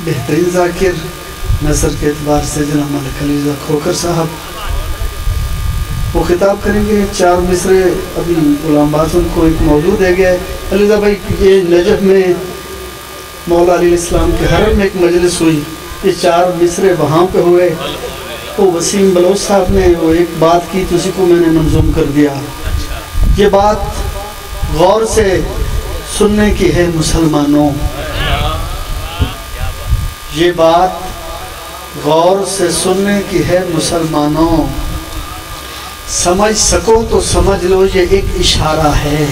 بہترین ذاکر نثر کے اعتبار سے جناب ملک علی رضا کھوکھر صاحب وہ خطاب کریں گے. 4 مصرے ابھی غلام باسم کو ایک موضوع دے گیا ہے. علی رضا بھائی یہ نجف میں مولا علیہ السلام کے حرم میں ایک مجلس ہوئی, یہ 4 مصرے وہاں پہ ہوئے. وہ وسیم بلوچ صاحب نے وہ ایک بات کی تو اسی کو میں نے منظوم کر دیا. یہ بات غور سے سننے کی ہے مسلمانوں, یہ بات غور سے سننے کی ہے مسلمانوں, سمجھ سکو تو سمجھ لو یہ ایک اشارہ ہے.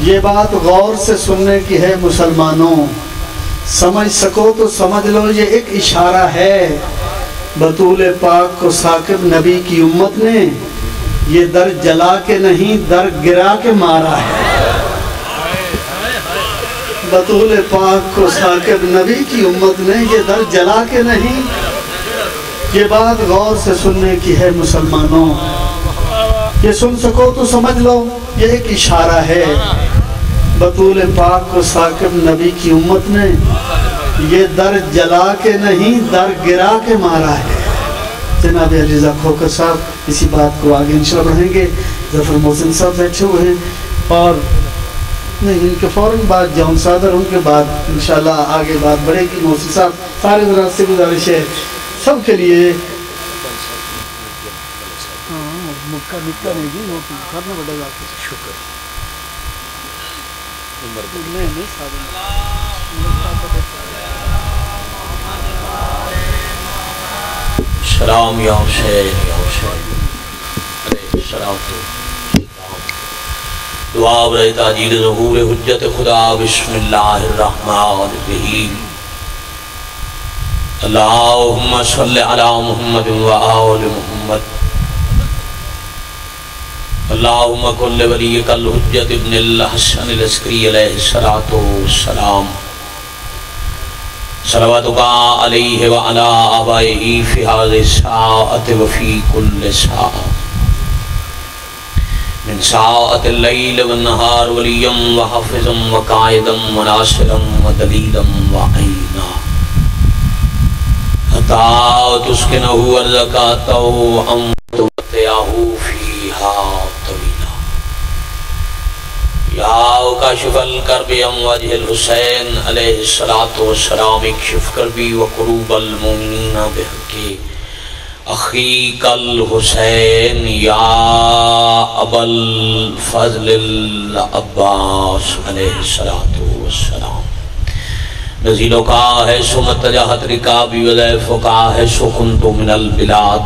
یہ بات غور سے سننے کی ہے مسلمانوں, سمجھ سکو تو سمجھ لو یہ ایک اشارہ ہے. بطول پاک کو ثاقب نبی کی امت نے یہ در جلا کے نہیں در گرا کے مارا ہے. بطول پاک کو ثاقب نبی کی امت نے یہ در جلا کے نہیں, یہ بات غور سے سننے کی ہے مسلمانوں, یہ سن سکو تو سمجھ لو یہ ایک اشارہ ہے. بطول پاک کو ثاقب نبی کی امت نے یہ در جلا کے نہیں در گرا کے مارا ہے. جناب علی رضا کھوکھر صاحب اسی بات کو آگے انشاءاللہ بڑھیں گے. ظفر محسن صاحب بیٹھے ہوئے ہیں اور نہیں ان کے فوراً بعد جون صادر, ان کے بعد انشاءاللہ آگے بات بڑھے گی. محسن صاحب سارے ذرا سے گزارش ہے سب کے لیے شکر. سلام یا حسین یا حسین علیہ السلام. دعا برائے تاجیل ظہور حجت خدا. بسم اللہ الرحمن الرحیم. اللہم صلی علی محمد و آل محمد. اللہم کل ولیک الحجت ابن الحسن العسکری علیہ السلام. صلواتک علیہ وعلا آبائہی فی هذه الساعة وفی کل ساعة من ساعة اللیل والنہار ولیا وحافظا وقائدا وناصرا ودلیلا وعینا حتی تسکنہ ارضک توعا وتمتعہ فیہا طویلا. یا کاشف الکرب عن وجہ الحسین علیہ السلام اکشف کربی وقروب المؤمنین بحق اخیک الحسین یا ابا الفضل العباس علیہ السلام. نزیلوں کا ہے سو متجہت رکابی وضیفوں کا ہے سو کنتو من البلاد.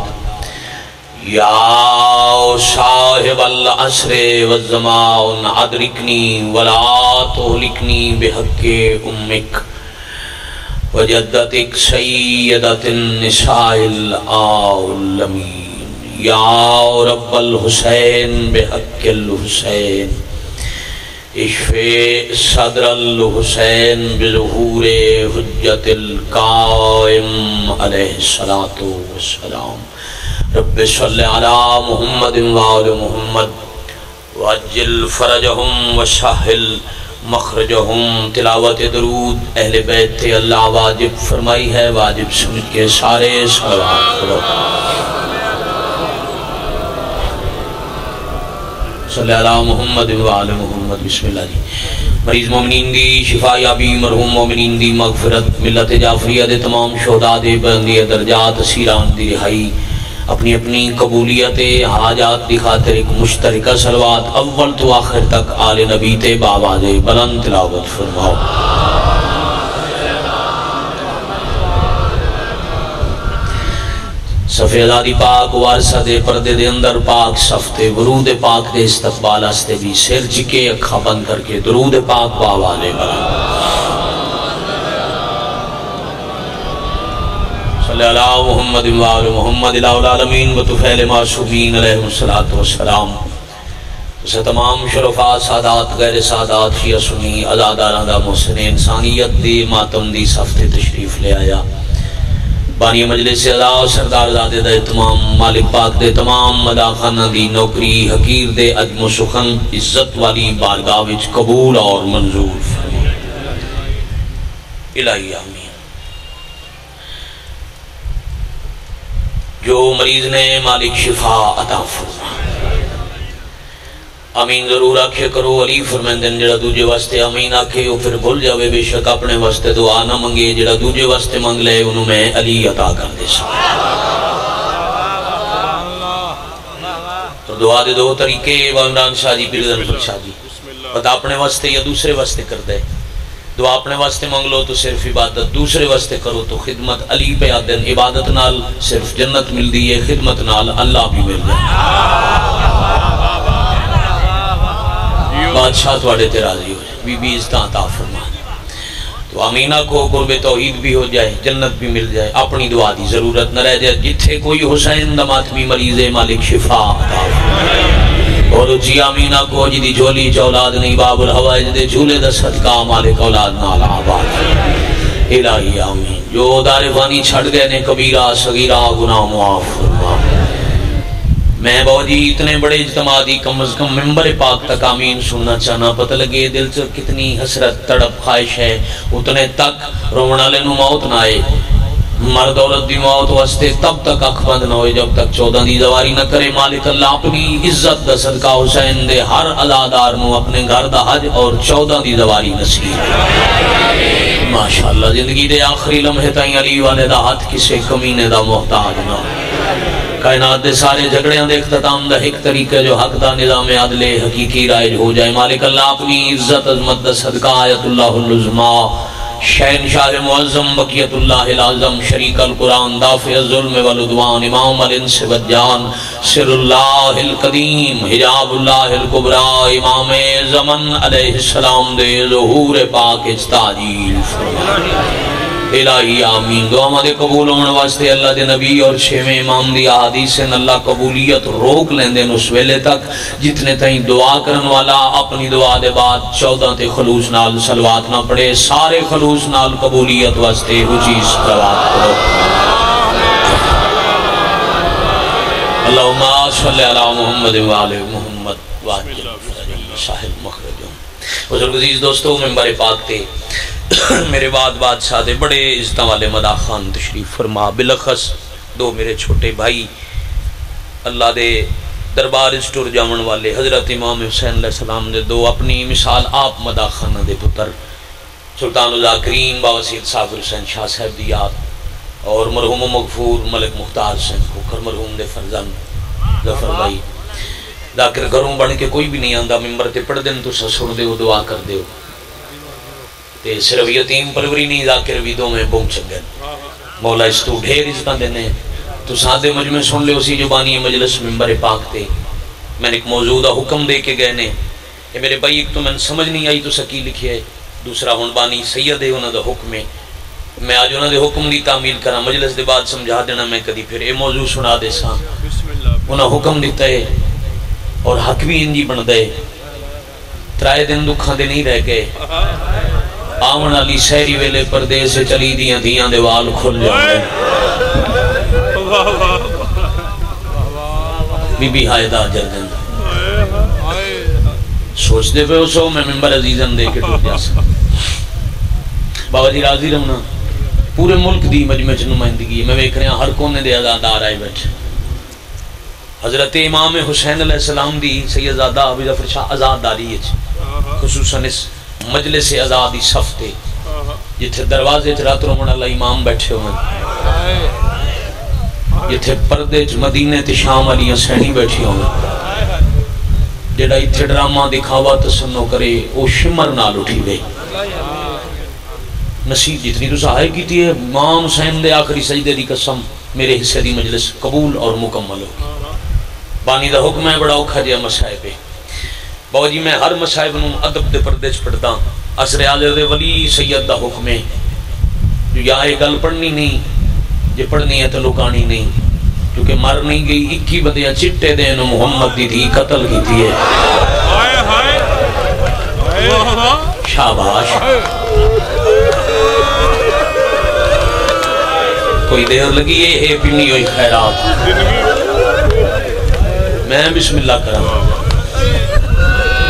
یا صاحب العصر والزمان ادرکنی ولا تہلکنی بحق امک وجدتک سیدت النساء العالمین. یا رب الحسین بحق الحسین اشفِ صدر الحسین بظہور حجت القائم علیہ السلام. رب صلی علی محمد وآل محمد وعجل فرجہم وسہل مخرجہم. تلاوت درود اہل بیت اللہ واجب فرمائی ہے, واجب سمجھ کے سارے صلوات کرو. صلی علی محمد وآل محمد. بسم اللہ جی. مریض مومنین دی شفا یابی, مرحوم مومنین دی مغفرت, ملت جعفریہ دے تمام شہداء دے بلندی درجات, اسیران دی رہائی, اپنی اپنی قبولیت حاجات دی خاطر ایک مشترکہ صلوات اول تو آخر تک آل نبی تے بآواز بلند تلاوت فرماؤ. صفِ ازادی پاک وارثہ دے پردے دے اندر پاک صفتے ورود پاک دے استقبال ہستے بھی سر جھکے اکھا بند کر کے درود پاک بآواز بلند. صلی اللہ محمد وآل محمد الہ العالمین و طفیل معصومین علیہ السلام. اسے تمام شرفات سادات غیر سادات شیعہ سنی ازاداران دا محسن انسانیت دی ماتم دی صفتے تشریف لے آیا. بانی مجلس ازا سردار زادے دے تمام مالک پاک دے تمام مداخانہ دی نوکری حقیر دے عدم و سخن عزت والی بارگاہ وچ قبول اور منظور فرمائے. الہی آمین۔ جو مریض نے مالک شفا عطا فرما آمین ضرور آکھے کرو۔ علی فرمیندن جڑا دوجے واسطے آمین آکھے وہ پھر بھول جاوے بے شک اپنے واسطے دعا نہ منگے، جڑا دوجے واسطے منگ لے انہوں میں علی عطا کر دے سا۔ تو دعا دے دو طریقے عمران شاہ جی پیرزن شاہ جی پتہ اپنے واسطے یا دوسرے واسطے کر دے۔ دعا اپنے واسطے منگ لو تو صرف عبادت، دوسرے واسطے کرو تو خدمت۔ علی پہ آدن عبادت نال صرف جنت مل دی ہے، خدمت نال اللہ بھی مل جائے۔ بادشاہ توڑے تے راضی ہو جائے، بی بی عزتاں عطا فرما۔ تو آمینہ کو قرب توحید بھی ہو جائے، جنت بھی مل جائے، اپنی دعا دی ضرورت نہ رہ جائے۔ جتھے کوئی حسین دا ماتمی مریض مالک شفا عطا فرما۔ اور جی آمینہ کو جی دی جھولی چولاد نہیں باب الحوائج دے جھولے دا صدقہ مالک اولاد نالا آباد۔ الہی آمین۔ جو دار فانی چھڑ گئے نے کبیرہ صغیرہ گناہ معاف فرما۔ میں بہت جی اتنے بڑے اجتماع دی کم از کم ممبر پاک تک آمین سننا چاہنا، پتہ لگے دل سے کتنی حسرت تڑپ خواہش ہے، اتنے تک رونا لینو موت نہ آئے۔ مرد عورت دی موت واسطے تب تک اکھ بند نہ ہوئے جب تک 14 دی زواری نہ کرے۔ مالک اللہ اپنی عزت دا صدقہ حسین دے ہر عزادار نو اپنے گھر دا حج اور 14 دی زواری نصیب۔ ماشاءاللہ زندگی دے آخری لمحے تائیں علی والے دا ہاتھ کسے کمینے دا محتاج نہ۔ کائنات دے سارے جھگڑیاں دے اختتام دا ایک طریقہ جو حق دا نظام عدل حقیقی رائج ہو جائے۔ مالک اللہ اپنی عزت عظمت دا صدقہ آیت اللہ العظمہ شہنشاہ معظم بقیت اللہ العظم شریک القرآن دافع الظلم والعدوان امام الانس والجان سر اللہ القدیم حجاب اللہ الکبریٰ امام زمن علیہ السلام دے ظہور پاک استعجیل فرما۔ الہی آمین۔ دعا مدے قبول ہونے واسطے اللہ دے نبی اور چھویں امام دی احادیث سے اللہ قبولیت روک لیندے اس ویلے تک جتنے تائیں دعا کرن والا اپنی دعا دے بعد 14 تے خلوص نال صلوات نہ پڑے، سارے خلوص نال قبولیت واسطے اونچی صلوات پڑھو۔ اللہم صلی علی محمد وآل محمد وآجل صاحب مخرجوں۔ بزرگ عزیز دوستو ممبر پاک تے میرے بعد بادشاہ دے بڑے عزتاں والے مداح خان تشریف فرما، بلخص دو میرے چھوٹے بھائی اللہ دے دربار اسٹور جامن والے حضرت امام حسین علیہ السلام دے دو اپنی مثال آپ مداح خان دے پتر سلطان الذاکرین بابا سید صابر حسین شاہ صاحب دی یاد اور مرحوم مغفور ملک مختار حسین کھوکھر مرحوم دے فرزند ظفر بھائی ذاکر گھروں بڑھ کے کوئی بھی نہیں آندہ ممبر تے پڑھ دن تو سسر دے ہو دعا کر دے ہو تے صرف یتیم پروری نہیں ذاکر ویدوں میں پہنچ گئے مولا اس تو ڈھیر عزتاں دینے تو سادے مجمع سن لے اسی جبانی مجلس ممبر پاک تے میں نے ایک موضوع دا حکم دے کے گئے نے یہ میرے بھائی ایک تو میں سمجھ نہیں آئی تو سکی لکھی ہے دوسرا ہن بانی سید ہے انہاں دا حکم ہے میں آج انہاں دے حکم دی تعمیل کرا مجلس دے بعد سمجھا دینا میں کدی پھر اے موضوع سنا دے ساں انہاں حکم دیتا ہے اور حق بھی انجی بن دے ترائے دن دکھاں دے نہیں رہ گئے آمن علی سہری ویلے پردے سے چلی دیاں دیاں دے وال کھل جاؤں بی بی حائدہ جلدن سوچ دے پہ اسو میں ممبر عزیزن دے کے ٹوٹ جاسا بابا جی راضی رہنا پورے ملک دی مجمع نمائندگی میں دیکھ رہے ہیں ہر کونے دے آزادار آئے بیٹھے حضرت امام حسین علیہ السلام دی سیدزادہ ابی ظفر شاہ آزاد داری ہے خصوصاً اس مجلس آزادی صفتے جتھے دروازے رات رومن اللہ امام بیٹھے ہوئے جتھے پردے مدینے تے شام علی حسینی بیٹھی ہوئے جڑا اتھے ڈرامہ دکھاوا تسنو کرے او شمر نال اٹھی گئی نصیب جتنی تو سہائے کی تھی ہے امام حسین دے آخری سجدے دی قسم میرے حصے دی مجلس قبول اور مکمل ہو بانی دا حکم ہے بڑا اوکھا جیا مسائب ہے بابا جی میں ہر مسائب نو ادب دے پردے چ پڑھتا عصر حاضر دے ولی سید دا حکم ہے جو یا ایک گل پڑھنی نہیں جے پڑھنی ہے تو لکانی نہیں کیونکہ مر نہیں گئی 21 بدیاں چٹے دے نو محمد دی تھی قتل کی تھی ہے شاباش کوئی دیر لگی ہے پینی ہوئی خیرات میں بسم اللہ کرا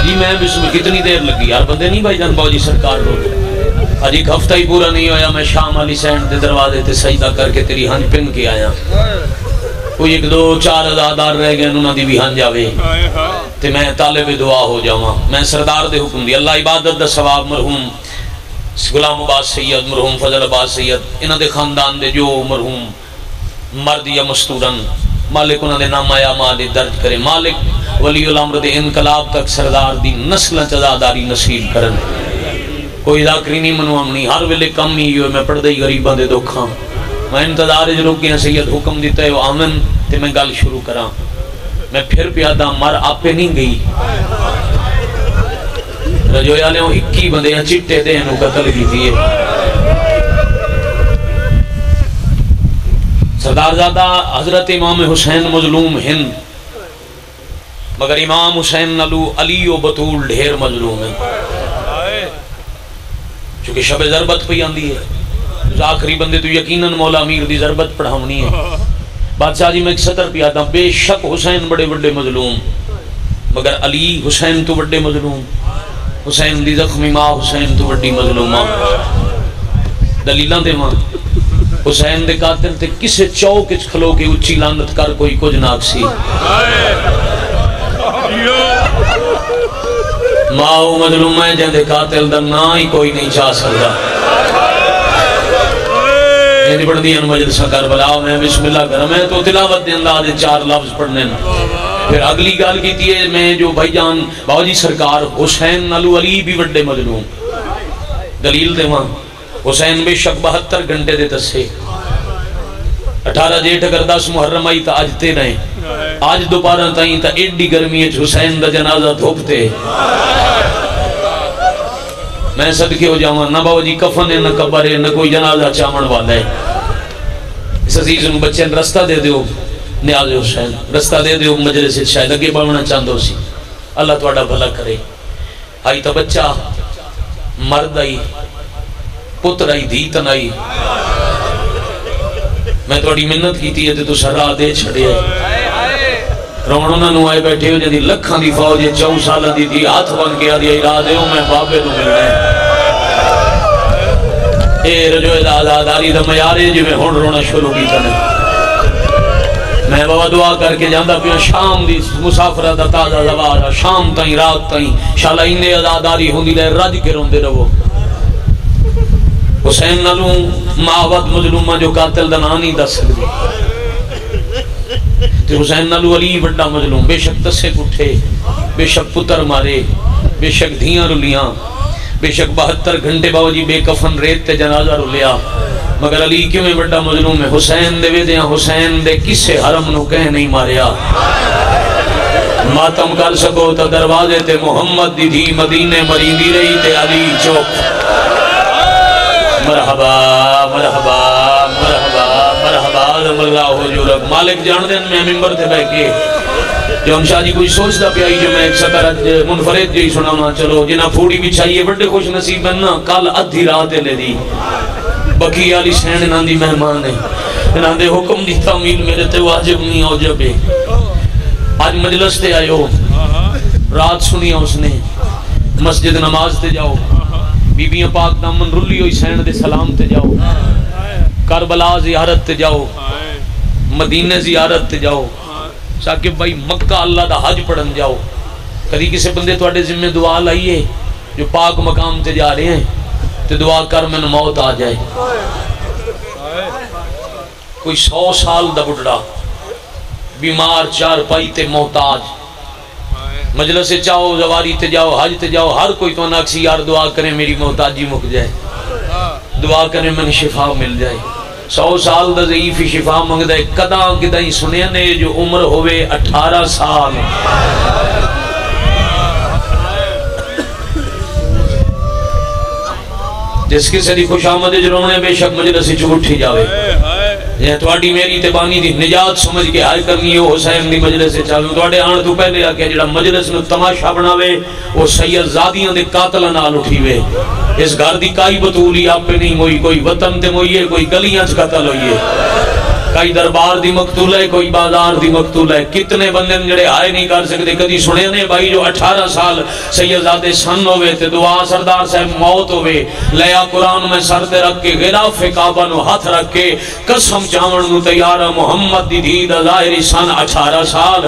جی میں بسم کتنی دیر لگی یار بندے نہیں بھائی جان باؤ جی سرکار رو اج ایک ہفتہ ہی پورا نہیں ہویا میں شام علی سینڈ دے دروازے تے سجدہ کر کے تیری ہنج پن کے آیا کوئی ایک دو چار عزادار رہ گئے انہوں دی بھی ہنج آوے تے میں طالب دعا ہو جاواں میں سردار دے حکم دی اللہ عبادت دا ثواب مرحوم غلام عباس سید مرحوم فضل عباس سید انہاں دے خاندان دے جو مرحوم مرد یا مستورن مالک انہاں دے نام آیا مالی درج کرے مالک ولی الامر دے انقلاب تک سردار دی نسل چزاداری نصیب کرن کوئی ذاکری نہیں منوامنی ہر ویلے کم ہی ہوئے میں پڑھ دئی غریباں دے دکھاں میں انتظار روکیاں سید حکم دیتا ہے وہ آمن تے میں گل شروع کراں میں پھر پیادہ مر آپے نہیں گئی رجویا لے ہوں 21 بندے ہیں چٹے دے انہوں قتل کی تھی سردار زادہ حضرت امام حسین مظلوم ہند مگر امام حسین علی و بطول ڈھیر مظلوم ہیں چونکہ شب ضربت پہ آندی ہے آخری بندے تو یقیناً مولا امیر دی ضربت پڑھاونی ہے بادشاہ جی میں ایک سطر پہ آتا ہوں بے شک حسین بڑے بڑے مظلوم مگر علی حسین تو بڑے مظلوم حسین دی زخمی ماں حسین تو بڑی مظلومہ دلیلان دے ماں حسین دے قاتل تے کسے چوک اچ کھلو کے اچھی لانت کر کوئی کچھ ناک سی ماں مظلوم ہے جن دے قاتل دا نا ہی کوئی نہیں چاہ سکتا یہ پڑھ دیا مجلسہ کربلا میں بسم اللہ کرم ہے تو تلاوت دے اللہ دے 4 لفظ پڑھنے پھر اگلی گال کی تھی ہے میں جو بھائی جان باوجی سرکار حسین علی بھی وڈے مظلوم دلیل دے وہاں حسین بے شک 72 گھنٹے دے تسے 18 جیٹھ اگر 10 محرم آئی تا آج تے رہیں آج دوپارہ تائیں تا ایڈی گرمی ہے حسین دا جنازہ دھوپتے میں صدقے ہو جاؤں نہ باوجی کفن ہے نہ قبر ہے نہ کوئی جنازہ چامن والا ہے اس عزیز ان بچے رستہ دے دیو نیاز حسین رستہ دے دیو مجلس سے شاید اگے بڑھنا چاندو سی اللہ توڑا بھلا کرے آئی تا بچہ مرد آئی پتر آئی دھیتن آئی میں توڑی منت کی تھی تو سرا دے چھڑے رونونا نو آئے بیٹھے ہو جدی لکھاں دی فوج 4 سالہ دی تھی ہاتھ بن کے آدھی ارادے ہوں میں بابے تو مل رہے اے رجوع داداری دا میارے جو میں ہون رونا شروع کی کرنے میں بابا دعا کر کے جاندہ پیا شام دی مسافرہ دا تازہ زوارہ شام تائیں رات تائیں شالہ اندے ازاداری ہوندی لے رج کے روندے رہو حسین نلوں معاوت مظلومہ جو قاتل دنانی دس سکتی تو حسین نلو علی بڑا مظلوم بے شک تسے کٹھے بے شک پتر مارے بے شک دھیاں رلیاں بے شک 72 گھنٹے باوجی بے کفن ریت تے جنازہ رلیا مگر علی کیوں میں بڑا مظلوم ہے حسین دے وے دیاں حسین دے کسے حرم نو کہہ نہیں ماریا ماتم کر سکو تا دروازے تے محمد دی دھی مدینے مریندی رہی تے علی چوک مرحبا مرحبا مرحبا مرحبا عظم اللہ حجورک مالک جان دین میں ممبر تھے بے کے جو ہم شاہ جی کوئی سوچتا پیائی جو میں ایک سکر منفرد جی سنانا چلو جنہ پھوڑی بھی چاہیے بڑے خوش نصیب ہے نا کل ادھی رات لے دی بکی علی سین انہاں دی مہمان ہے انہاں دے حکم دی تعمیل میرے تے واجب نہیں ہو جبے آج مجلس تے آئے ہو رات سنیا اس نے مسجد نماز تے جاؤ بی بیاں پاک دامن رلی ہوئی سین دے سلام تے جاؤ کربلا زیارت تے جاؤ مدینہ زیارت تے جاؤ ساکب بھائی مکہ اللہ دا حج پڑھن جاؤ کدی کسے بندے تو اڈے ذمہ دعا لائیے جو پاک مقام تے جا رہے ہیں تے دعا کر میں موت آ جائے کوئی 100 سال دا بڑھڑا بیمار چار پائی تے محتاج مجلس سے چاہو زواری تے جاؤ حج تے جاؤ ہر کوئی تو ناکسی یار دعا کرے میری محتاجی مک جائے دعا کرے میں شفا مل جائے 100 سال دا ضعیفی شفا منگ دے کداں کداں سنیا نے جو عمر ہوئے 18 سال جس کی سری خوش آمد جرونے بے شک مجلس سے چھوٹی جاوے یہ توڑی میری تبانی دی نجات سمجھ کے حال کرنی ہو حسین دی مجلس سے چاہوں توڑے آن تو پہلے آکے جڑا مجلس میں تماشا بناوے وہ سید زادیاں دے قاتلہ نال اٹھیوے اس گھر دی کائی بطولی آپ پہ نہیں ہوئی کوئی وطن تے ہوئی ہے کوئی گلیاں چھ قتل ہوئی ہے کئی دربار دی مقتول ہے، کوئی بازار دی مقتول ہے. کتنے بندے جڑے آئے نہیں کر سکتے. کدی سنے نے بھائی جو 18 سال سیدزادے سن ہوئے تے دعا سردار صاحب موت ہوئے لیا قرآن میں سر تے رکھ کے غلاف کعبہ نو ہاتھ رکھ کے قسم چاون نو تیار محمد دی دھی دا ظاہری سن 18 سال.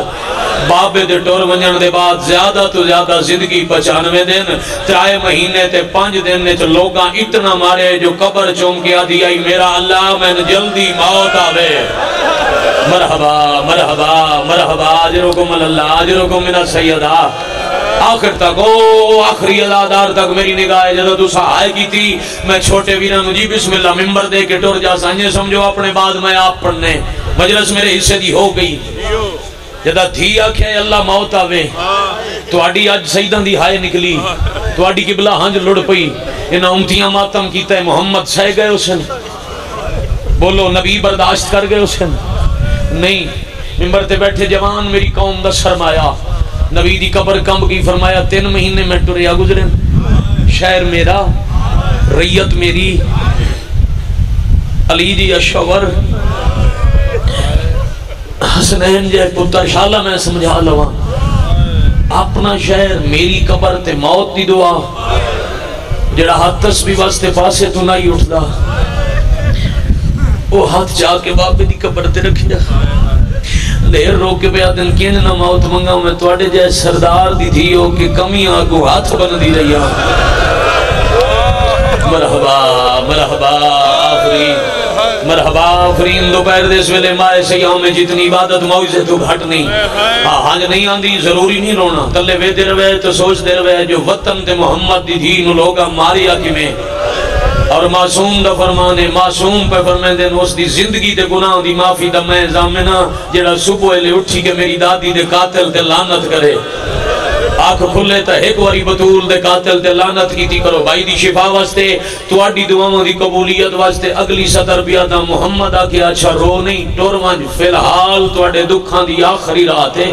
بابے دے ٹور ونجن دے بعد زیادہ تو زیادہ زندگی 95 دن 3 مہینے تے 5 دن نے تو لوگاں اتنا مارے جو قبر چوم کے آدھی آئی میرا اللہ میں جلدی موت آوے. مرحبا مرحبا مرحبا اجرکم اللہ اجرکم من السیدہ. آخر تک آخری ازادار تک میری نگاہ جدہ تو سہائے کی تھی. میں چھوٹے ویران جی بسم اللہ ممبر دے کے ٹور جا سانجے سمجھو اپنے بعد میں آپ پڑھنے مجلس میرے حصے دی ہو گئی. جدہ تھی آکھے اللہ موت آوے تو آڈی آج سیدان دی ہائے نکلی تو آڈی قبلہ ہنج لڑ پئی. انہاں امتیاں ماتم کیتا ہے محمد سہ گئے اسن. بولو نبی برداشت کر گئے اسن نہیں. ممبر تے بیٹھے جوان میری قوم دا سرمایا نبی دی قبر کمب کی فرمایا 3 مہینے میں ٹریا گزریں. شہر میرا ریت میری علی جی اشور حسنین جے پتر شالہ میں سمجھا لوا اپنا شہر میری قبر تے موت دی دعا جڑا ہاتھ تسبیح واسطے پاسے تو نہیں اٹھدا وہ ہاتھ جا کے بابے دی قبر تے رکھی جا دیر رو کے بیا دن کین نہ موت منگا میں توڑے جائے سردار دی تھی ہو کہ کمیاں کو ہاتھ بن دی رہی مرحبا مرحبا آفرین مرحبا آفرین دوپہر دے اس ویلے مائے سیاں میں جتنی عبادت موجزے تو گھٹ نہیں. ہاں نہیں آندی ضروری نہیں رونا تلے وے دے روے تو سوچ دے روے جو وطن تے محمد دی دھی نو لوگا ماریا کی میں اور معصوم دا فرمانے معصوم پہ فرمائیں دین اس دی زندگی دے گناہ دی معافی دا میں زامنہ جڑا صبح لے اٹھی کہ میری دادی دے قاتل تے لعنت کرے. آنکھ کھلے تا ایک واری بطول دے قاتل تے لعنت کی تھی کرو بھائی دی شفا واسطے تو آڈی دعاوں دی قبولیت واسطے اگلی سطر بیادا محمد آکے اچھا رو نہیں ٹورمانج فی الحال تو آڈے دکھان دی آخری رات ہے.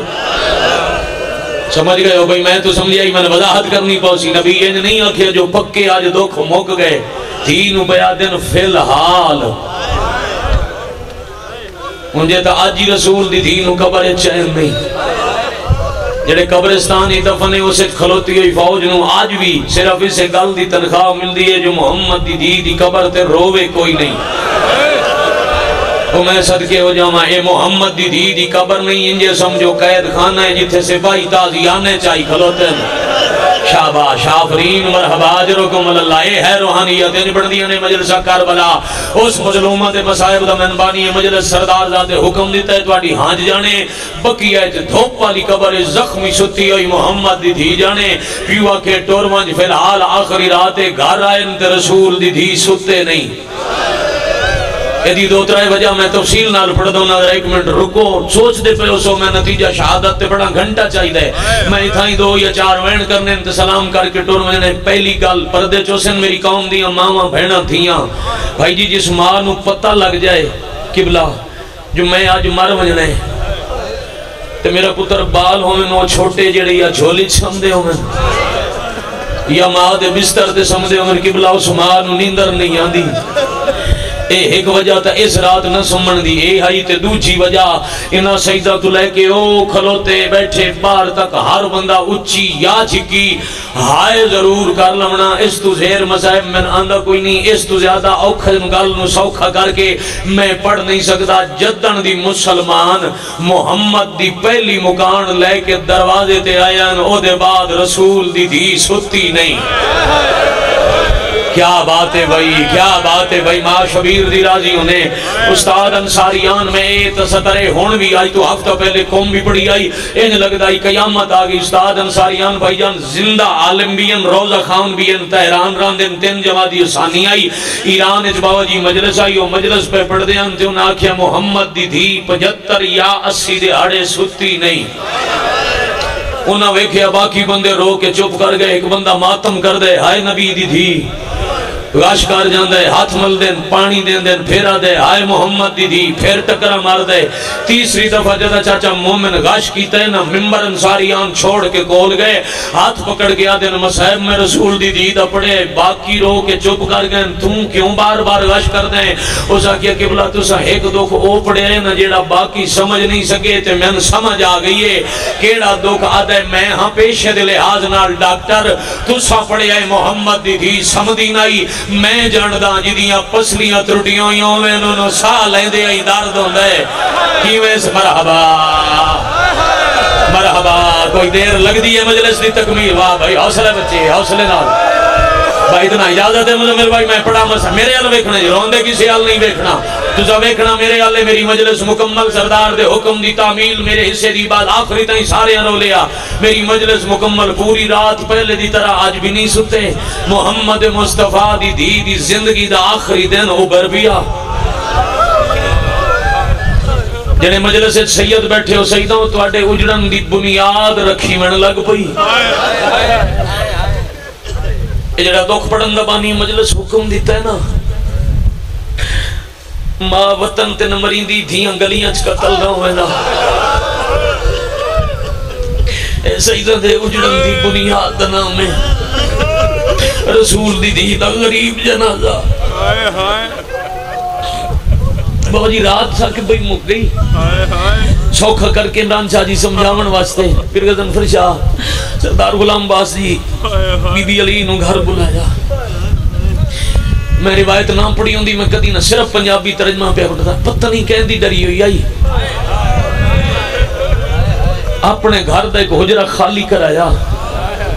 سمجھ گئے ہو بھئی میں تو سمجھائی میں نے وضاحت کرنی پوسی نبی یہ نہیں آکھیا جو پکے آج دکھ موک گئے تینوں بیادن فی الحال مجھے تا آجی رسول دی دینوں قبر چین نہیں جڑے قبرستانی دفنے اسے کھلوتی ہوئی فوج نو آج بھی صرف اسے گل دی تنخواہ مل دی ہے جو محمد دی قبر تے روے کوئی نہیں. وہ میں صدقے ہو جاؤں اے محمد دی قبر نہیں انجے سمجھو قید خانہ ہے جتھے سپاہی تازیانے چاہی کھلوتے ہیں. شاباش آفرین مرحبا اجرکم اللہ. اے ہے روحانیت ان بڑھدیاں نے مجلسہ کربلا اس مظلومت مصائب دا منبانی مجلس سردار ذات حکم دیتا ہے تو آڈی ہانج جانے بکی ہے دھوپ والی قبر زخمی ستی ہوئی محمد دی دھی جانے پیوا کے ٹورمانج فی الحال آخری رات گھر آئے انت رسول دی دھی ستے نہیں. ایدی 2-3 وجہ میں تفصیل نال پڑھ دوں نظر 1 منٹ رکو سوچ دے پہ اسو میں نتیجہ شہادت تے بڑا گھنٹہ چاہی دے. میں اتھائیں 2 یا 4 وین کرنے انت سلام کر کے ٹور میں نے پہلی گل پردے چوسن میری قوم دیاں ماما بھیڑا تھیاں بھائی جی جس ماں نو پتہ لگ جائے قبلہ جو میں آج مر وجنے تے میرا پتر بال ہوئے نو چھوٹے جڑے یا جھولی چھمدے ہوئے یا ماں دے بستر دے سمدے ہوئے قبلہ اس ماں نو نیندر نہیں آندی. اے ایک وجہ تا اس رات نہ سمن دی اے ہائی تے دوجی وجہ انہا سجدہ تو لے کے او کھلوتے بیٹھے بار تک ہر بندہ اچھی یا جھکی ہائے ضرور کر لمنا اس تو زیر مذہب میں آندہ کوئی نہیں اس تو زیادہ اوکھن گل نو سوکھا کر کے میں پڑھ نہیں سکتا. جدن دی مسلمان محمد دی پہلی مکان لے کے دروازے تے آیاں او دے بعد رسول دی دھی ستی نہیں. کیا بات ہے بھائی کیا بات ہے بھائی ماں شبیر دی راضی ہونے استاد انصاریان میں ایت سترے ہون بھی آئی تو ہفتہ پہلے قوم بھی پڑی آئی ان لگتا ہی قیامت آگئی. استاد انصاریان بھائی جان زندہ عالم بھی ان روزہ خان بھی ان تہران راندن 3 جمادی ثانی آئی ایران اجباو جی مجلس آئی وہ مجلس پہ پڑھ دے انتے انہاں آکھیا محمد دی دھی 75 یا 80 دے آڑے ستی نہیں. انہاں ویکھیا باقی بندے رو کے چپ کر گئے ایک بندہ ماتم کر دے ہائے نبی دی دھی گاش کر جاندے ہاتھ مل دین پانی دین دین پھیرا دے آئے محمد دی دی پھر ٹکرا مار دے تیسری دفعہ جدا چاچا مومن گاش کیتا ہے نا ممبر انصاریان چھوڑ کے کول گئے ہاتھ پکڑ گیا دین مصحب میں رسول دی دی دا پڑے باقی رو کے چپ کر گئے تم کیوں بار بار گاش کر دیں اسا کیا قبلہ تسا ایک دکھ او پڑے ہیں نا جیڑا باقی سمجھ نہیں سکے تے میں سمجھ آ گئی ہے کیڑا دکھ آدھے میں ہاں پیشے دے لحاظ نال ڈاکٹر تسا پڑے آئے محمد دی دی سمدھی نائی میں جاندہ جدیاں پسلیاں ترٹیوں یوں میں انہوں ساہ لیں دے آئی دارد ہوں دے کیویں سے مرحبا مرحبا کوئی دیر لگ دی ہے مجلس دی تکمیل واہ بھائی حوصلے بچے حوصلے نال بھائی اتنا اجازت ہے مجھے میرے بھائی میں پڑھا مسا میرے حال ویکھنا ہے روندے کسی حال نہیں ویکھنا تجھا ویکھنا میرے حال میری مجلس مکمل سردار دے حکم دی تعمیل میرے حصے دی بعد آخری تائیں سارے انہوں لیا میری مجلس مکمل پوری رات پہلے دی طرح آج بھی نہیں ستے محمد مصطفیٰ دی زندگی دا آخری دن اوبر بیا جنہیں مجلس سید بیٹھے ہو سیدوں تو آٹے اجڑن دی بنیاد رکھی من لگ پئی جڑا دکھ پڑھن دا بانی مجلس حکم دیتا ہے نا ماں وطن تے نمرین دی دھیاں گلیاں قتل نہ ہوئے نا اے سیدہ دے اجڑن دی بنیاد نامے رسول دی دی دا غریب جنازہ بابا جی رات تھا کہ بھئی مک گئی سوکھا کر کے عمران شاہ جی سمجھاون واسطے پھر غزنفر شاہ سردار غلام باس جی بی بی علی نو گھر بلایا میں روایت نام پڑھی ہوں دی میں کدی نہ صرف پنجابی ترجمہ پہ اٹھتا پتہ نہیں کہیں دی ڈری ہوئی آئی اپنے گھر دا ایک حجرہ خالی کرایا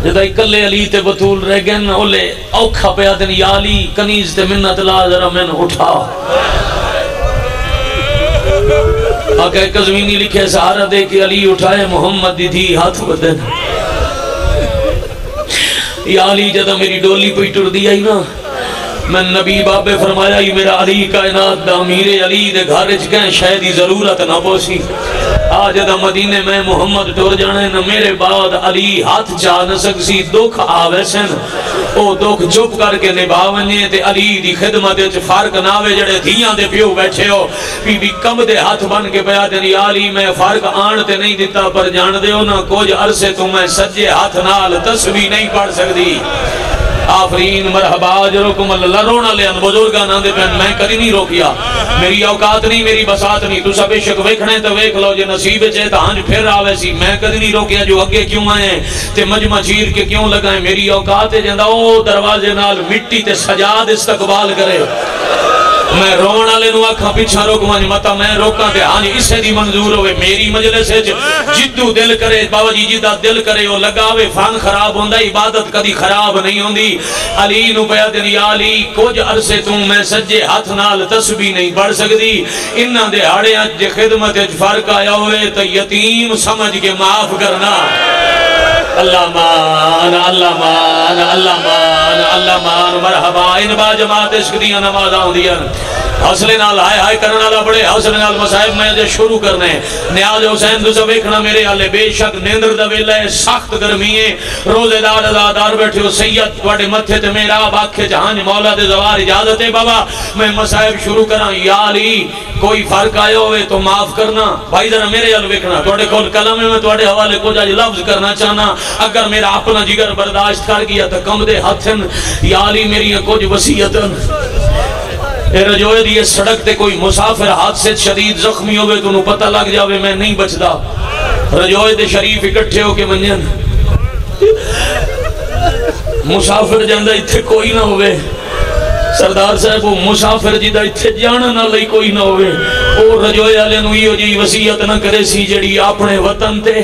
جدا اکلے علی تے بطول رہ گئے نا اولے اوکھا پہ آدن یا علی کنیز تے منت لا ذرا میں نے اٹھا آقا قزوینی لکھے سہارہ دے کہ علی اٹھائے محمد دی ہاتھ بدن یا علی جدہ میری ڈولی پہ ٹر دیا ہی نا میں نبی بابے فرمایا ہی میرا علی کائنات دا امیر علی دے گھارج کہیں شاید ضرورت نہ پوسی آج دا مدینے میں محمد ٹور جانے نہ میرے بعد علی ہاتھ چاہ نہ سکسی دکھ آوے سن او دکھ چپ کر کے نباونیے تے علی دی خدمت فرق ناوے جڑے دھیاں دے پیو بیٹھے ہو بی بی کم دے ہاتھ بن کے بیا دیں یا علی میں فرق آنتے نہیں دیتا پر جان دے ہو نا کچھ عرصے تمہیں سجے ہاتھ نال تسبیح نہیں پڑھ سکتی آفرین مرحبا جرکم اللہ رونا لیان بزرگاں ناندے پہن میں کدی نہیں روکیا میری اوقات نہیں میری بسات نہیں تو سب شک ویکھنے تو ویکھ لو جے نصیب چاہے تو ہنج پھر آوے سی میں کدی نہیں روکیا جو اگے کیوں آئے تے مجمع چیر کے کیوں لگائیں میری اوقات ہے جندہ او دروازے نال مٹی تے سجاد استقبال کرے میں رونا لے نو آکھاں پیچھا روک مانج متا میں روکاں تے ہاں اسے دی منظور ہوئے میری مجلس ہے جدو دل کرے بابا جی جدہ دل کرے وہ لگاوے فان خراب ہوندہ عبادت کدی خراب نہیں ہوندی علی نو بیادن یا علی کچھ عرصے تم میں سجے ہاتھ نال تسبیح نہیں بڑھ سکتی انہاں دے ہاڑے اج خدمت فرق آیا ہوئے تو یتیم سمجھ کے معاف کرنا اللہ مان اللہ مان اللہ مان اللہ مان مرحبا ان با جماعت عشق دیاں نمازاں ہوندیاں حوصلے نال ہائے ہائے کرنے والا بڑے حوصلے نال مصائب میں جے شروع کرنے نیاز حسین تو سب ویکھنا میرے حالے بے شک نیندر دا ویلا ہے سخت گرمی ہے روزے دار ازادار بیٹھے ہو سید تواڈے متھے تے میرا آکھے جہان مولا دے زوار اجازت ہے بابا میں مصائب شروع کراں یا علی کوئی فرق آیا ہوئے تو معاف کرنا بھائی ذرا میرے حال ویکھنا تواڈے کول کلام ہے میں تواڈے حوالے کچھ اج لفظ کرنا چاہنا اگر میرا اپنا جگر برداشت کر گیا تو کم دے ہاتھن یا علی میری کچھ وصیتن رجوئے دیئے سڑک تے کوئی مسافر حادثے شدید زخمی ہوئے تو انہوں پتہ لگ جاوے میں نہیں بچدا رجوئے دے شریف اکٹھے ہو کے منین مسافر جاندہ اتھے کوئی نہ ہوئے سردار صاحب وہ مسافر جیدہ اتھے جانا نہ لئی کوئی نہ ہوئے اور رجوئے آلے نوئیو جی وسیعت نہ کرے سی جڑی اپنے وطن تے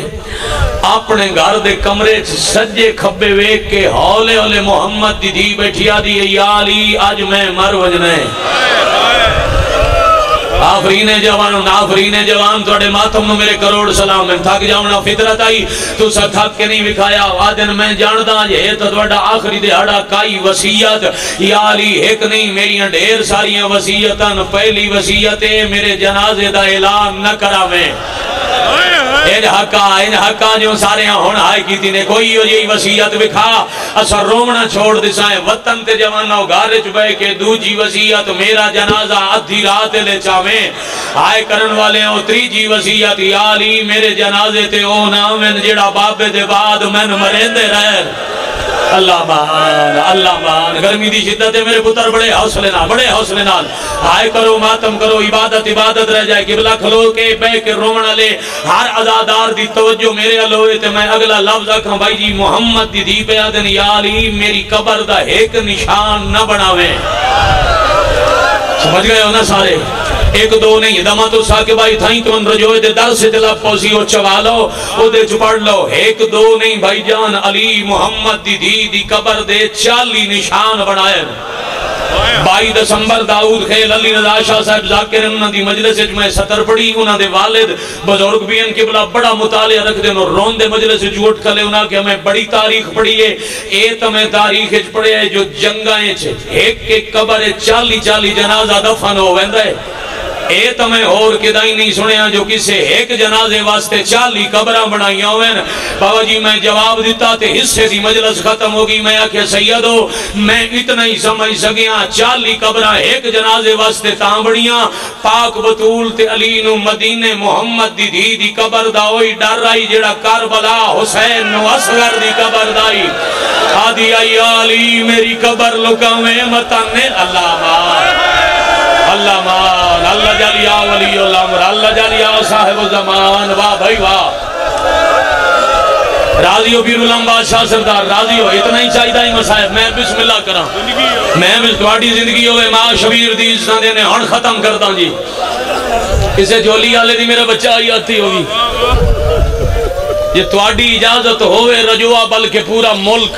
اپنے گھر دے کمرے سجے کھبے ویک کے ہولے ہولے محمد دی دی بیٹھیا دی یا علی آج میں مر وجنے آفرین جوان نافرین جوان توڑے ماتم نو میرے کروڑ سلام میں تھک جاؤنا فطرت آئی تو سا تھک کے نہیں بکھایا آدن میں جاندہ یہ تو توڑا آخری دہاڑا کائی وسیعت یا علی ایک نہیں میریاں ڈھیر ساریاں وسیعتاں پہلی وسیعت ہے میرے جنازے دا اعلان نہ کرا میں ان حقا جو سارے ہون آئے کی تینے کوئی ہو جی وسیعت بکھا اسا رومنا چھوڑ دسائیں وطن تے جوانہ گارے چبے کے دوجی وسیعت میرا جنازہ ادھی رات لے چاویں آئے کرن والے ہوں تریجی وسیعت یا علی میرے جنازے تے او نامن جڑا بابے دے بعد میں مرین دے رہے اللہ مان گرمی دی شدت ہے میرے پتر بڑے حوصلے نال آئے کرو ماتم کرو عبادت رہ جائے قبلہ کھلو کے بے کے رومن لے ہر عزادار دی توجہ میرے علوے تے میں اگلا لفظ آکھاں بھائی جی محمد دی دی پہ آدن یا علی میری قبر دا ایک نشان نہ بناویں سمجھ گئے ہو نا سارے ایک دو نہیں دمہ تو ساکے بھائی تھائیں تو ان رجوئے دے در سے دلہ پوسی ہو چوالو او دے چپڑ لو ایک دو نہیں بھائی جان علی محمد دی قبر دے 40 نشان بنائے 22 دسمبر داؤد خیل علی رضا شاہ صاحب ذاکر انہاں دی مجلس میں سطر پڑی انہاں دے والد بزرگ بھی ان کے بلا بڑا مطالعہ رکھ دے اور رون دے مجلس جوٹ کھلے انہاں کہ ہمیں بڑی تاریخ پڑھی ہے ایت ہمیں تاریخ پڑھے ہے جو جنگائیں چھے ایک ایک قبر 40 جنازہ دفن ہو ویندہ ہے اے تمہیں اور کدائی نہیں سنے ہیں جو کسے ایک جنازے واسطے 40 قبرہ بنائیاں ہوئے ہیں بابا جی میں جواب دیتا تے حصے دی مجلس ختم ہوگی میں آکھے سیدو میں اتنا ہی سمجھ سکیاں 40 قبرہ ایک جنازے واسطے تانبڑیاں پاک بطول تے علی نو مدینے محمد دی قبر دا ہوئی ڈر رائی جڑا کربلا حسین نو اصغر دی قبر دائی آدھی آئی علی میری قبر لکاویں متانے اللہ مان اللہ جالیا ولی الامر اللہ جالیا صاحب الزمان واہ بھائی واہ راضی ہو پیر علم بادشاہ سردار راضی ہو اتنا ہی چاہیدہ ہی مسائب میں بسم اللہ کرا میں تواڈی زندگی ہوئے ماں شبیر دی جسنا دینے ہن ختم کرتا جی اسے جولی آلے دی میرا بچہ آئی آتی ہوگی یہ تواڈی اجازت ہوئے رجوع بلکہ پورا ملک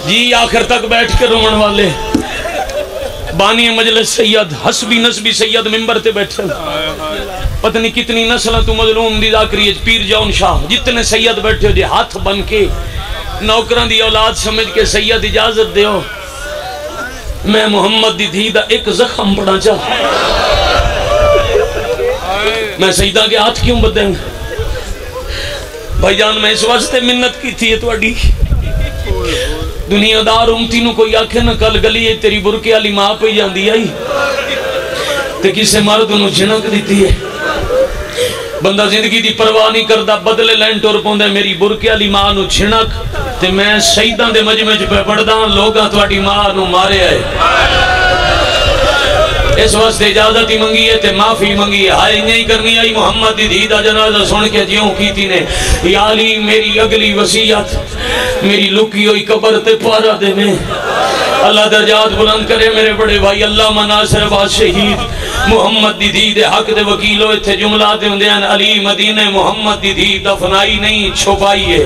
جی آخر تک بیٹھ کے رومن والے بانی مجلس سید حسبی نسبی سید ممبر تے بیٹھے پتنی کتنی نسلہ تو مظلوم دی ذاکری پیر جون شاہ جتنے سید بیٹھے ہو جی ہاتھ بن کے نوکران دی اولاد سمجھ کے سید اجازت دے ہو میں محمد دی دھی دا ایک زخم پڑا چاہ میں سیدہ کے ہاتھ کیوں بدیں بھائی جان میں اس واسطے منت کی تھی تو اڈی دنیا دار امتی نو کوئی آکھے نہ کل گلی ہے تیری برکے علی ماں پہ جان دی آئی تے کسے مرد نو جھنک دیتی ہے بندہ زندگی دی پرواہ نہیں کردہ بدلے لین ٹور پوندے میری برکے علی ماں نو جھنک تے میں شہیدان دے مجمع پہ پڑھداں لوگاں تواڈی ماں نو مارے آئے اس واسطے اجازت ہی منگی ہے تے معافی منگی ہے ہائے نہیں کرنی آئی محمد دی دھیدہ جنازہ سن کے جیوں کی تھی نے یا علی میری اگلی وسیعت میری لکی ہوئی قبر تے پارا دے میں اللہ درجات بلند کرے میرے بڑے بھائی اللہ مناصر با شہید محمد دی دھید حق دے وکیلوں اتھے جملہ دے اندیان علی مدینہ محمد دی دھید دفنائی نہیں چھپائی ہے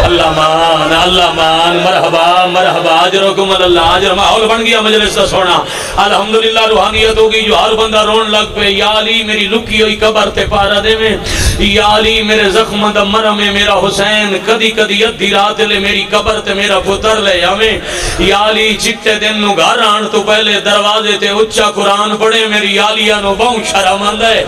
اللہ مان مرحبا مرحبا اجرکم اللہ اجر ماحول بن گیا مجلس دا سونا الحمدللہ روحانیت ہوگی جو ہر بندہ رون لگ پہ یا علی میری لکی ہوئی قبر تے پارا دے میں یا علی میرے زخم دا مرم میں میرا حسین کدی کدی ادھی رات لے میری قبر تے میرا پتر لے ہمیں یا علی چٹے دن نو گھر آن تو پہلے دروازے تے اچھا قرآن پڑھے میری عالیہ نو بہن شرم آندہ ہے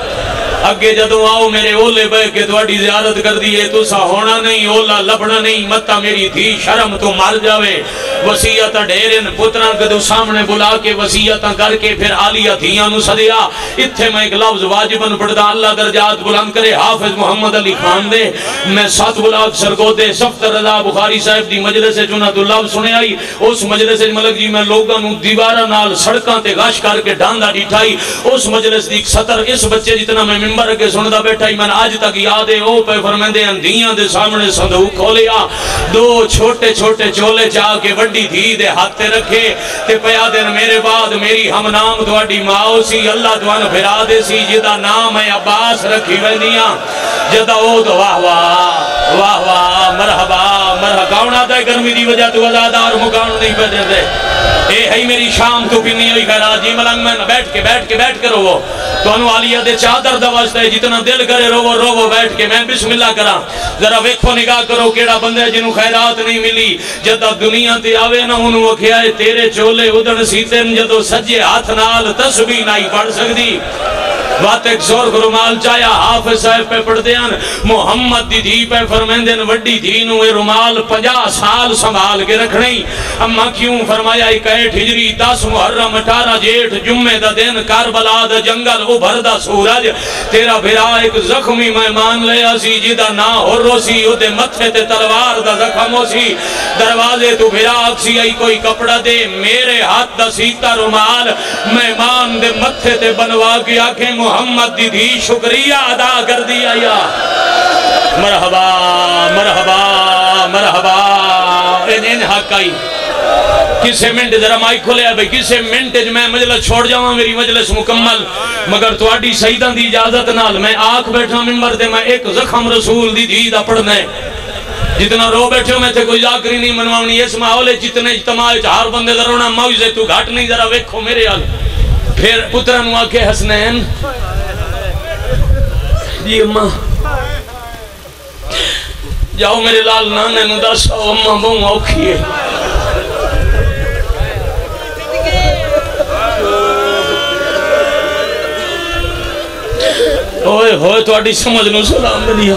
اگے جدوں آؤ میرے اولے بے کے تواڈی زیارت کر دیئے تو سا ہونا نہیں اولا لبنا نہیں متا میری تھی شرم تو مر جاوے وسیعت ڈیرن پتران کدو سامنے بلا کے وسیعت کر کے پھر عالیہ تھیاں نو صدیا اتھے میں ایک لفظ واجبن پڑھدا اللہ درجات بلند کرے حافظ محمد علی خان دے میں 7 بلاک سرکو دے سفتر رضا بخاری صاحب دی مجلس چونہ تو لفظ سنے آئی اس مجلس ملک جی میں لوگاں نو دیوارہ نال سڑکاں تے غش کر کے ڈاندہ ڈیٹھائی اس مجلس دی سطر اس بچے جتنا میں ممبر کے سندہ بیٹھا ہی میں آج تک یاد ہے او پہ فرمیندے اندیاں دے سامنے صندوق کھولیا 2 چھوٹے چھوٹے چولے چاہ کے وڈی دھی دے ہاتھے رکھے تے پیا دن میرے بعد میری ہم نام تواڈی ماں سی اللہ توان پھرا دے سی جدا نام ہے عباس رکھی ویندیاں جدا او تو واہ واہ واہ واہ مرحبا مرحبا کون آتا ہے گرمی دی وجہ تو ازادار مکان نہیں پہ دے دے اے ہی میری شام تو پینی ہوئی خیرات جی ملنگ میں بیٹھ کے روو تو انو عالیہ دے چادر دوازتا ہے جتنا دل کرے روو بیٹھ کے میں بسم اللہ کرا ذرا ویکھو نگاہ کرو کیڑا بندہ ہے جنہوں خیرات نہیں ملی جدہ دنیا تے آوے نہ انہوں وکھیا ہے تیرے چولے ادھن سیتن جدو سجے ہاتھ نال تسبیح نہیں پڑھ سکتی وات ایک سرخ رومال چایا حافظ صاحب پہ پڑھ دیاں محمد دی دھی پہ فرمیندن وڈی دھی نو اے رومال 50 سال سنبھال کے رکھنے اما کیوں فرمایا 61 ہجری 10 محرم 18 جیٹھ جمعے دا دن کربلا دا جنگل ابھردا سورج تیرا بھرا ایک زخمی مہمان لیا سی جدا نہ ہو رو سی او دے متھے تے تلوار دا زخم ہو سی دروازے تو بھرا اکسی آئی کوئی کپڑا دے میرے ہاتھ دا سیتا رومال مہمان دے متھے تے بنوا کے آنکھیں محمد دی دھی شکریہ ادا کر دیا یا مرحبا مرحبا مرحبا ان حق آئی کسے منٹ ذرا مائی کھولے ہے بھئی کسے منٹ میں مجلس چھوڑ جاؤں میری مجلس مکمل مگر تواڈی سیدان دی اجازت نال میں آنکھ بیٹھا منبر دے میں ایک زخم رسول دی دھی دا پڑھنے جتنا رو بیٹھے ہو میں تھے کوئی ذاکری نہیں منواؤنی اس ماحولے جتنے اجتماع چار بندے درونا موزے تو گھاٹ نہیں ذرا ویکھو میرے حال پھر پترن آکے حسنین جی اممہ جاؤ میرے لال نانے نو دسو اممہ بہوں اوکھی ہے ہوئے ہوئے تو آٹی سمجھ نو سلام دیا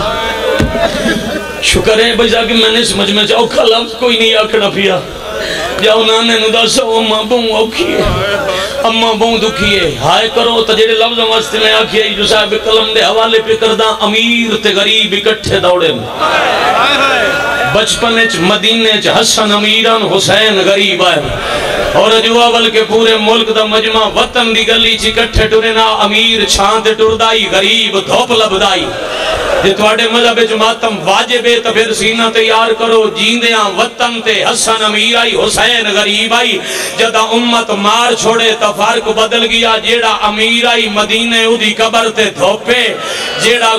شکر ہے بھئی جا کہ میں نے سمجھ میں چاہو کھا لفظ کوئی نہیں آکھنا پیا جاؤ نانے نو دسو اممہ بہوں اوکھی ہے اممہ بہوں دکھی ہے ہائے کرو تجھے لفظ واسطے میں آکھی ہے جو صاحب قلم دے حوالے پہ کردہ امیر تے غریب اکٹھے دوڑے بچپنے چ مدینے چ حسن امیران حسین غریب آئے اور جو اول کے پورے ملک دا مجمع وطن دی گلی چی کٹھے ٹورنا امیر چھاند ٹردائی غریب دھوپ لبدائی جے تواڈے مذہب وچ ماتم واجب ہے تے پھر سینہ تیار کرو جیندیاں وطن تے حسن امیر آئی حسین غریب آئی جدا امت مار چھوڑے تا فرق بدل گیا جیڑا امیر آئی مدینے او دی قبر تے دھوپے جیڑا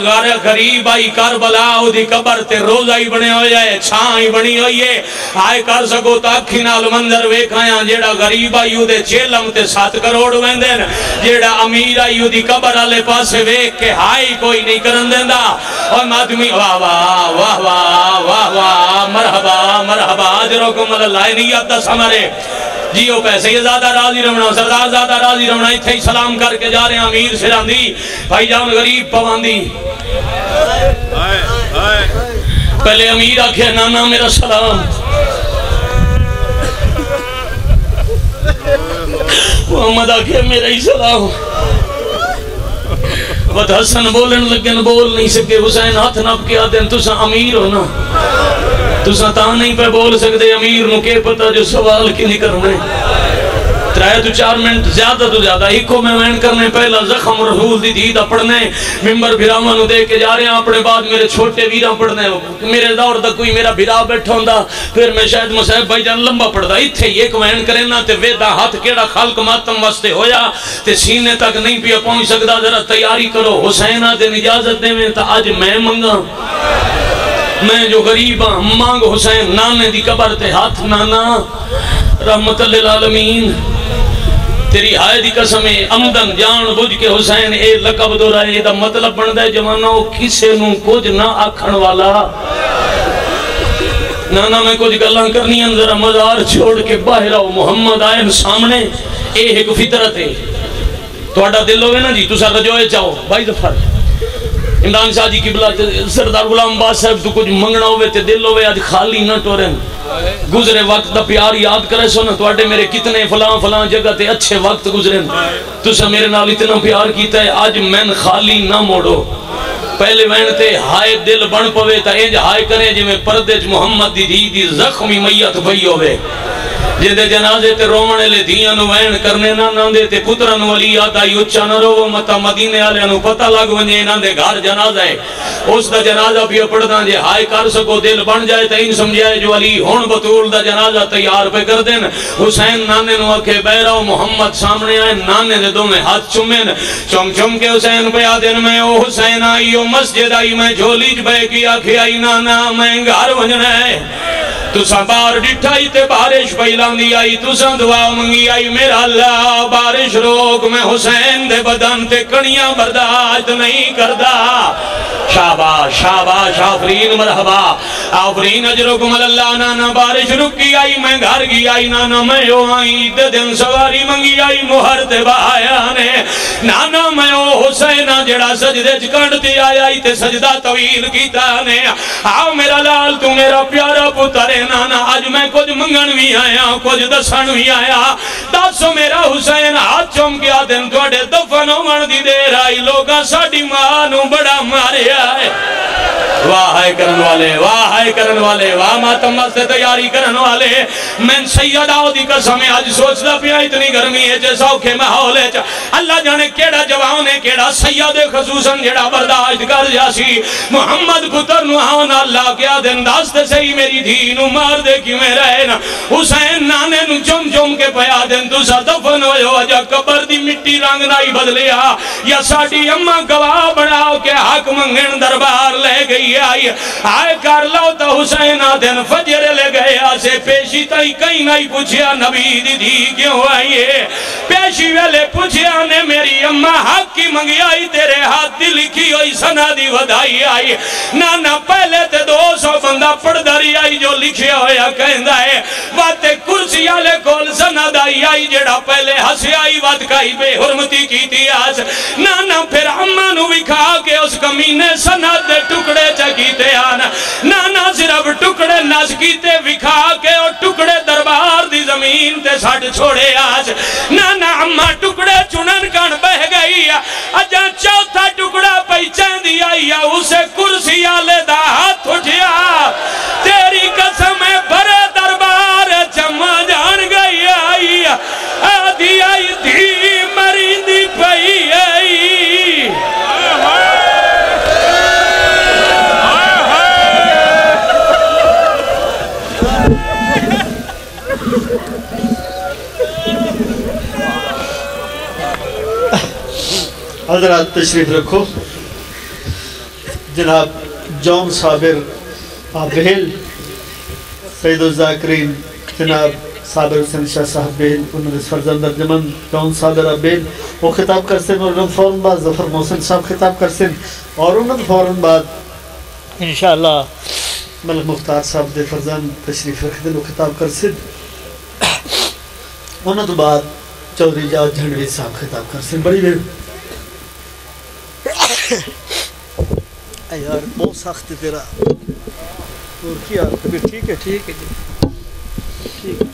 غریب آئی کربلا او دی قبر تے روزائی بنے ہوئے ہے چھائی بنی ہوئی ہے آئے کر سکو تا اکھی نال منظر ویکھایاں جیڑا غریب آئی او دے چیلم تے 7 کروڑ ویندن جیڑا امیر آئی او دی قبر آلے پاسے ویکھ کے ہائی کوئی نہیں کرن دیندا اور مادمی واہ واہ واہ واہ واہ واہ مرحبا مرحبا اجرکم اللہ نیت دا سمرے جیو پیسے یہ زیادہ راضی رمنا سردار زیادہ راضی رمنا اتھے ہی سلام کر کے جا رہے ہیں امیر سراندی بھائی جان غریب پواندی پہلے امیر آکھے نانا میرا سلام محمد آکھے میرا ہی سلام وقت حسن بولن لگن بول نہیں سکے حسین ہاتھ نپ کے آدھیں تُسا امیر ہو نا تُسا تا نہیں پہ بول سکتے امیر نو کے پتا جو سوال کی نہیں کرنے 3-4 منٹ زیادہ تو زیادہ ایکو میں وین کرنے پہلا زخم رسول دی دیدہ پڑھنے ممبر بھراما نو دے کے جا رہے ہیں اپنے بعد میرے چھوٹے ویرہ پڑھنے میرے دور دا کوئی میرا بھرا بیٹھا ہوندہ پھر میں شاید مصحب بھائی جان لمبا پڑھ دا اتھے ایک وین کریں نا تے ویدہ ہاتھ کیڑا خلق ماتم واسطے ہویا تے سینے تک نہیں پیا پہنچ سکتا ذرا تیاری کرو حسین آتے اجازت دے میں تا آج میں منگا میں جو غریب ہاں مانگ حسین نانے دی قبر تے ہاتھ نانا رحمت للعالمین تیری ہائے دی قسم امدن جان بجھ کے حسین اے لقب دو رہے دا مطلب بن دے جوانو کسے نو کچھ نہ آکھن والا نانا میں کچھ گلان کرنی اندر مزار چھوڑ کے باہر آؤ محمد آئین سامنے اے ایک فطرت ہے تو اڈا دل ہوئے نا جی تو سر رجوئے چاہو بھائی ظفر عمران شاہ جی قبلہ سردار غلام باز صاحب تو کچھ منگنا ہوئے تے دل ہوئے آج خالی نہ ٹورن گزرے وقت دا پیار یاد کرے سو نا تو اڈے میرے کتنے فلان جگہ تے اچھے وقت گزرن تو سا میرے نال اتنا پیار کیتا ہے آج میں خالی نہ موڑو پہلے وینتے ہائے دل بن پوے تا انج ہائے کرے جی میں پردے محمد دی زخمی میت بھئی ہوئے جدے جنازے تے رومنے لے دیاں نو وین کرنے نہ دے تے پترن ولی آدائی اچھا نہ رو متا مدینے آلے نو پتہ لگ ونجے نہ دے گھر جنازہ ہے اس دا جنازہ بھی پڑھداں جے ہائے کر سکو دل بن جائے تے ان سمجھائے جو علی ہون بطول دا جنازہ تیار پہ کر دین حسین نانے نو آکھے بیراؤ محمد سامنے آئے نانے دے دو میں ہاتھ چمین چم کے حسین پہ آدین میں او حسین آئی او مسجد آئی میں جھولیج بے کی آکھے آئی نانا میں گھر ونجنے تُسا بار ڈٹھائی تے بارش پہلان دی آئی تُسا دعا منگی آئی میرا اللہ بارش روک میں حسین دے بدن تے کنیاں برداشت نہیں کردہ شاباش شاباش آفرین مرحبا آفرین اجرکم اللہ نانا بارش رکی آئی میں گھر گی آئی نانا میں یو آئی دن سواری منگی آئی مہر تے بایا نے نانا میں او حسین جڑا سجدے چکڑتی آئی تے سجدہ طویل کیتا نے آؤ میرا لال تو میرا پیارا پتر نانا آج میں کچھ منگن بھی آیا کچھ دسن بھی آیا دسو میرا حسین ہاتھ چوم کیا دن توڑے دفنوں من دی دیر آئی لوگاں ساڑی مانوں بڑا مارے آئے واہ ہے کرن والے واہ ماتم واسطے تیاری کرن والے میں سید آودی قسم آج سوچتا پیا اتنی گرمی ہے جے سوکھے محول ہے اللہ جانے کیڑا جوان ہے کیڑا سید خصوصاً جڑا برداشت کر جاسی محمد پتر نوحان اللہ کیا دن داستے سے ہی میری دھینو مار دے کی میں رہے نا حسین نانے نو چم چم کے پیا دن تو سا دفن ہوئے جا قبر دی مٹی رنگ نائی بدلیا یا ساڑی اممہ گواہ بڑھاؤ کے حق منگن دربار لے گئی آئی آئے کر لو تا حسین دن فجر لے گئے آسے پیشی تائی کہیں نہیں پوچھیا نبی دی دی کیوں آئیے پیشی ویلے پوچھیا نے میری اممہ حق کی منگی آئی تیرے ہاتھ دی لکھی ہوئی سنا دی ودائی آئی نانا پہلے تے 200 بندہ پڑھ داری آئی جو لکھیا ہویا کہندہ ہے واتے کرسی آلے کول سنا دائی آئی جڑا پہلے ہسی آئی وات کائی بے حرمتی کی تھی آج نانا پھر اممہ نو بکھا کے اس کمینے سنا دے ٹکڑے چکیتے آنا نانا صرف ٹکڑے نس کیتے بکھا کے اور ٹکڑے دربار دی زمین تے ساڑ چھوڑے آج نانا اممہ ٹکڑے چنن کن بہ گئی اجا چوتھا ٹکڑا پہچان دی آئی اسے کرسی آلے دا ہاتھ اٹھیا تیری قسم بھرے دربار جمع جان گئی آئی آدھی آئی تھی مریندی پئی آئی حضرات تشریف رکھو جناب جون صابر آبیل سید الزاکرین جناب صابر حسین شاہ صاحب بیل انہوں نے فرزند ارجمن جون صابر آبیل وہ خطاب کرسن اور انہوں فوراں بعد ظفر محسن صاحب خطاب کرسن اور انہوں فوراں بعد انشاءاللہ ملک مختار صاحب دے فرزند تشریف رکھدن وہ خطاب کرسن انہوں تو بعد چودری جاؤ جھنڈوی صاحب خطاب کرسن بڑی بے یار بہت سخت ہے تیرا اور کیا ٹھیک ہے ٹھیک ہے ٹھیک ہے